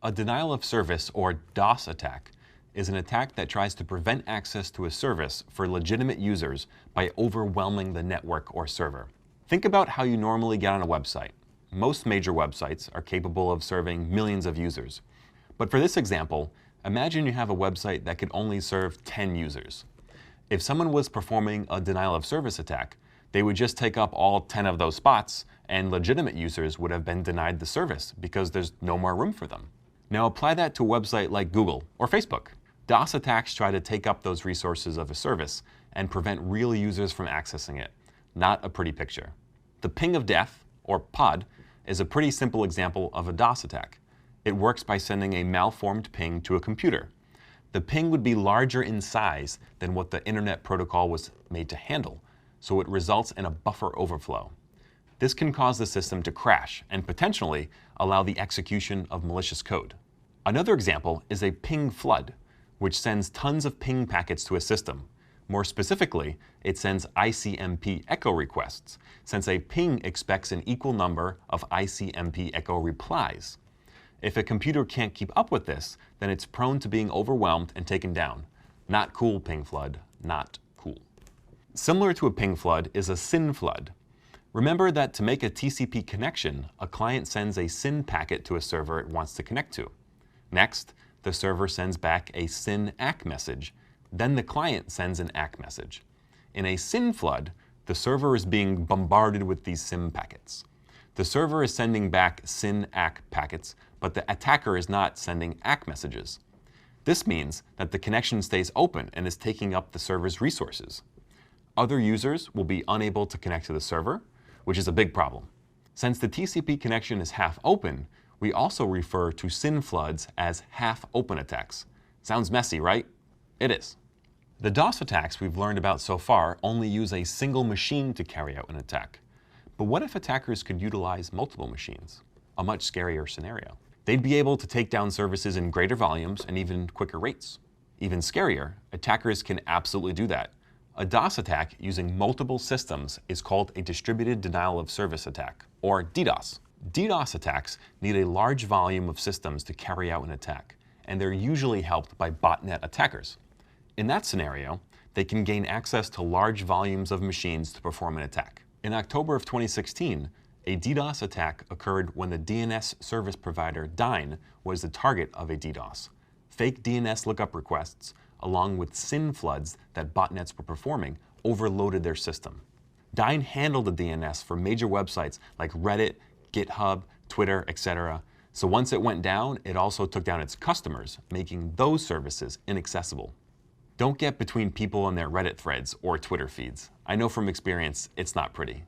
A denial of service, or DOS attack, is an attack that tries to prevent access to a service for legitimate users by overwhelming the network or server. Think about how you normally get on a website. Most major websites are capable of serving millions of users. But for this example, imagine you have a website that could only serve 10 users. If someone was performing a denial of service attack, they would just take up all 10 of those spots, and legitimate users would have been denied the service because there's no more room for them. Now apply that to a website like Google or Facebook. DOS attacks try to take up those resources of a service and prevent real users from accessing it. Not a pretty picture. The ping of death, or POD, is a pretty simple example of a DOS attack. It works by sending a malformed ping to a computer. The ping would be larger in size than what the Internet Protocol was made to handle, so it results in a buffer overflow. This can cause the system to crash and potentially allow the execution of malicious code. Another example is a ping flood, which sends tons of ping packets to a system. More specifically, it sends ICMP echo requests, since a ping expects an equal number of ICMP echo replies. If a computer can't keep up with this, then it's prone to being overwhelmed and taken down. Not cool, ping flood. Not cool. Similar to a ping flood is a SYN flood. Remember that to make a TCP connection, a client sends a SYN packet to a server it wants to connect to. Next, the server sends back a SYN ACK message. Then the client sends an ACK message. In a SYN flood, the server is being bombarded with these SYN packets. The server is sending back SYN ACK packets, but the attacker is not sending ACK messages. This means that the connection stays open and is taking up the server's resources. Other users will be unable to connect to the server, which is a big problem. Since the TCP connection is half open, we also refer to SYN floods as half-open attacks. Sounds messy, right? It is. The DOS attacks we've learned about so far only use a single machine to carry out an attack. But what if attackers could utilize multiple machines? A much scarier scenario. They'd be able to take down services in greater volumes and even quicker rates. Even scarier, attackers can absolutely do that. A DOS attack using multiple systems is called a distributed denial of service attack, or DDoS. DDoS attacks need a large volume of systems to carry out an attack, and they're usually helped by botnet attackers. In that scenario, they can gain access to large volumes of machines to perform an attack. In October of 2016, a DDoS attack occurred when the DNS service provider Dyn was the target of a DDoS. Fake DNS lookup requests, along with SYN floods that botnets were performing, overloaded their system. Dyn handled the DNS for major websites like Reddit, GitHub, Twitter, etc. So once it went down, it also took down its customers, making those services inaccessible. Don't get between people and their Reddit threads or Twitter feeds. I know from experience, it's not pretty.